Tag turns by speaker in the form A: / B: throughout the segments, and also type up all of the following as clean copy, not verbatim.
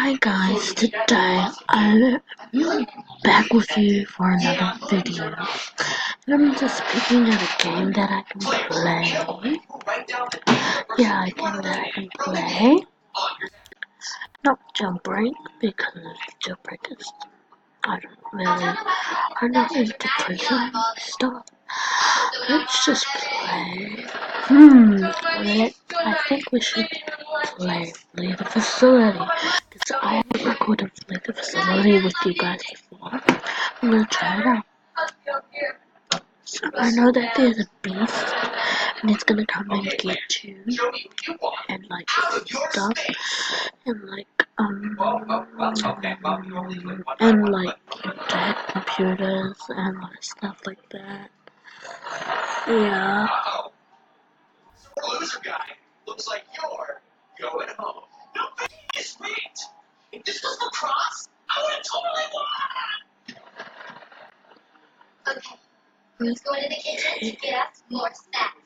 A: Hi guys, today I'm back with you for another video. And I'm just picking out a game that I can play. Yeah, a game that I can play. Not Jailbreak, because Jailbreak is, I'm not into prison stuff. Let's just play. I think we should play the Facility. Because I haven't recorded the Facility with you guys before. I'm gonna try it out. So I know that there's a beast, and it's gonna come and get you, and like stuff, and like dead computers and like stuff like that. Yeah. Loser guy, looks like you're going home. No, it's sweet. If this was lacrosse, I would have totally won. Okay, let's go into the kitchen to get us more snacks.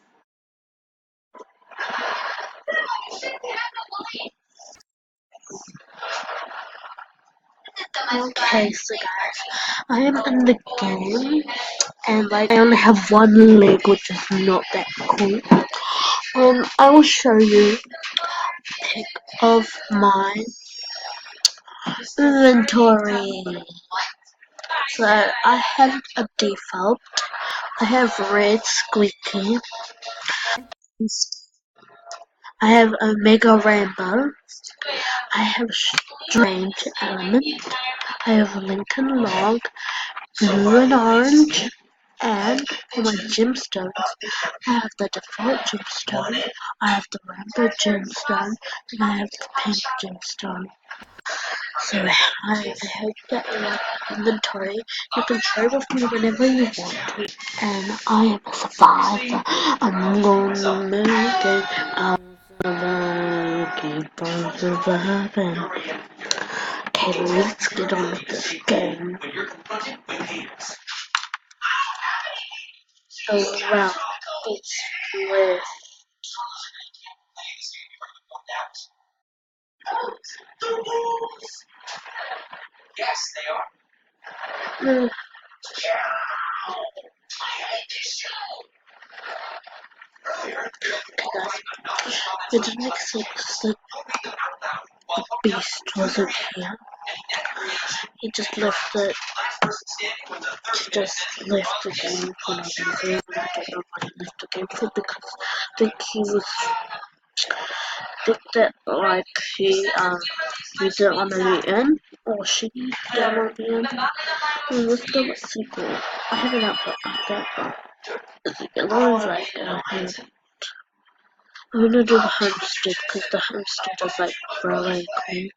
A: Okay, so guys, I am in the game, and like I only have one leg, which is not that cool. I will show you a pic of my inventory. So I have a default. I have red squeaky. I have a mega rainbow. I have strange element. I have Lincoln log, blue and orange. And for my gemstones, I have the default gemstone, I have the rainbow gemstone, and I have the pink gemstone. So I hope that you like inventory. You can trade with me whenever you want to. And I am a survivor. I'm gonna make it. I'm gonna keep on surviving. Okay, let's get on with this game. So well, it's with yes, they are. I didn't expect that the beast wasn't here. He just left the game for no reason. I don't know what he left the game for, because I think that like he didn't want to be in, or she didn't want to be in. And let's do a sequel. I have an outfit like that, but it was like I'm gonna do the homestead, because the homestead is like really cool.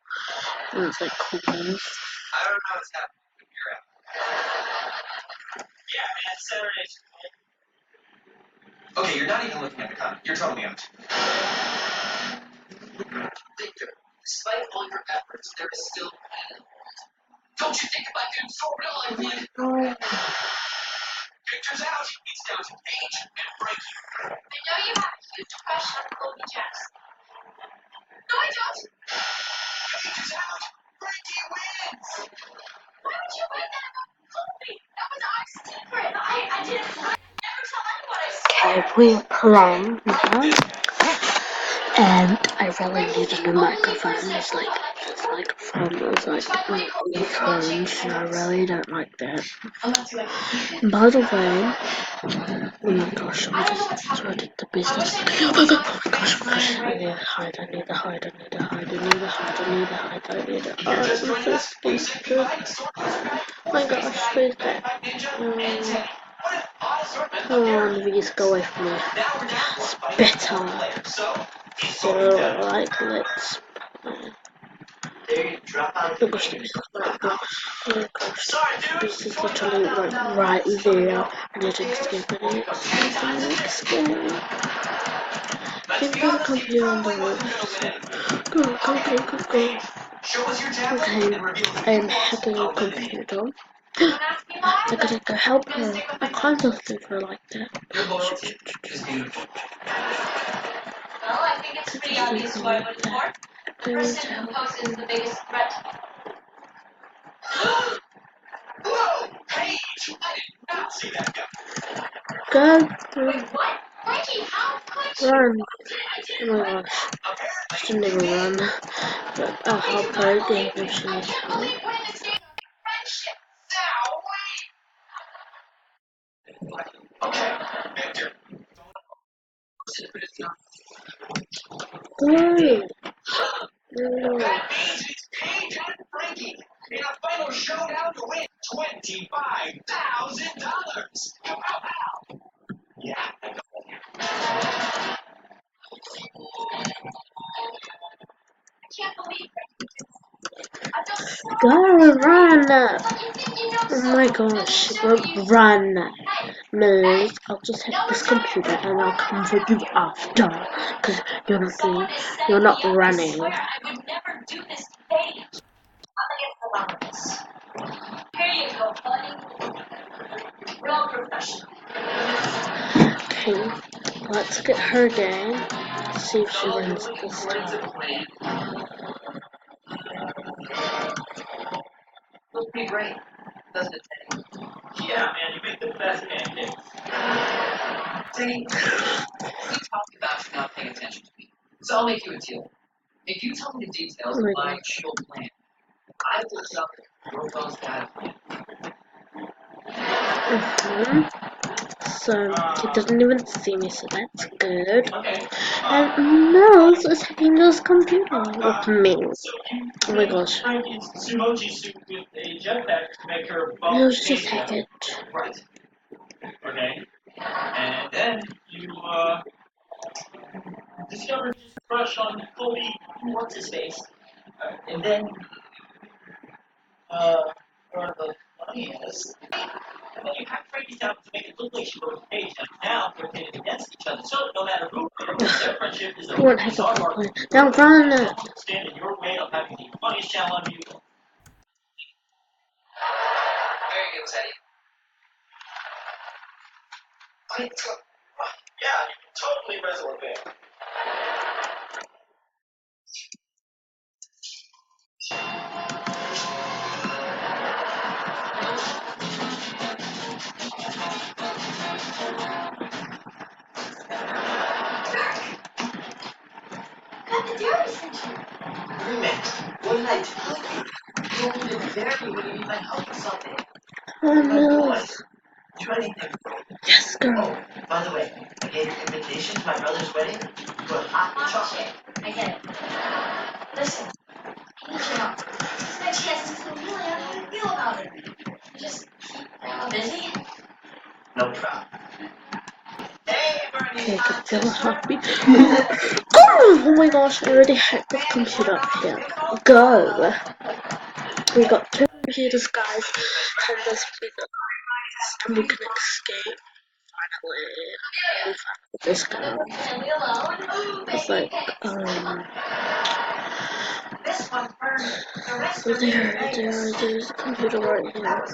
A: And it's like cool. I don't know what's happening. You're out. Yeah, man, Saturday's cool. Okay, you're not even looking at the comment. You're totally out. Victor, despite all your efforts, there is still pain. Don't you think about doing so real like me? Victor's out. It's down to Paige and Frankie. I know you have a huge crush on Kobe Jackson. No, I don't. Paige is out. Frankie wins. Why would you write that about Kobe? That was our secret. I didn't. I never tell anyone I said. Okay, we're playing now. And I really need a new microphone. It's like this microphone is like on the phones, and I really don't like that. By the way, oh my gosh, I did the business. Oh my gosh, I need to hide, I need to hide, I need to hide, I need to hide, I need to hide, I need to hide. Oh my gosh, where's that? Come on, please go away from me. Yes, better. So, like, let's. Oh gosh, this is literally like right there. I need to escape it. Escape. Think gonna come here on the roof. So. Go. Okay, I'm hacking a computer. I gotta go help her. I can't just leave her like that.
B: Well, I think it's pretty obvious who I voted for. The person who poses the biggest threat to Go through. Run. Oh my gosh. She never run. But I'll help her again if she needs help.
A: Okay, Victor.
B: Go. No.
A: That means it's Paige and Frankie in a final showdown to win $25,000. Yeah.
B: Go, run! Oh my gosh, run! Millie, I'll just hit this computer and I'll come for you after. Cause you're not running.
A: Here you go, buddy. Real professional.
B: Okay, let's get her game. See if she wins this time.
A: Looks pretty great, doesn't it, Teddy? Yeah, man, you make the best pancakes. Teddy, we talked about you not paying attention to me, so I'll make you a deal. If you tell me the details of my shield plan, I will up your phone's data plan.
B: So he doesn't even see me, so that's good.
A: Okay.
B: And Nose is hacking this computer with me. Oh my gosh.
A: Sumoji suit with a jetpack to make her
B: Nose, just hack it.
A: Right. Okay. And then you discovered his crush on Kobe. What's his face? And then where the money is. And then you hacked Frankie's down to make it look like she wrote a page. And now they're pitted against each other. So no matter who, their friendship is a
B: What has a plan? Now run!
A: stand in your way of having the funniest channel on you. There you go, Teddy. Yeah, you can totally wrestle a bear. What did I tell you? You want me to dare you when you need my help with something.
B: Oh no.
A: Do anything.
B: Yes, girl.
A: Oh, by the way, I gave an invitation to my brother's wedding to a hot chocolate. I get it. Listen, I need your help. This is my chance to feel really how I feel about it. Just keep Grandma busy. No problem. Hey, Bernie.
B: Okay, I can feel happy. Oh my gosh, I already hacked the computer up here. Go! We got two computers, guys, and this bigger and we can escape. Finally, with this guy. It's like, so there's a computer right here.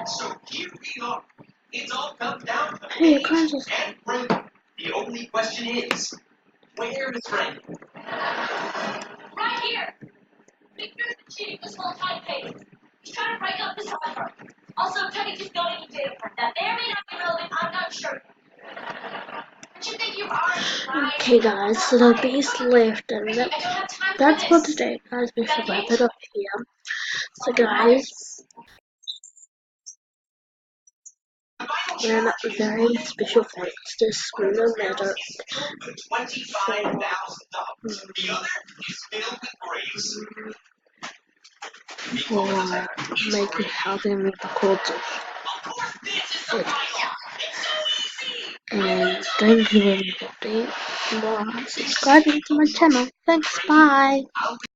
A: So here we are. It's all come down to
B: Hey, you can't just...
A: The only question is, where is Frank? Right here. Victor's been cheating this whole time, Paige. He's trying to break up this offer. Also, Teddy just going to jail for that. May or may not be relevant, I'm not sure. But you think you are,
B: Okay, guys, so the base left, and that's for today, guys. We should wrap it up here. So, guys, and very special thanks to Spooner Matter for making helping me record this video. And thank you everybody for subscribing to my channel. Thanks, bye.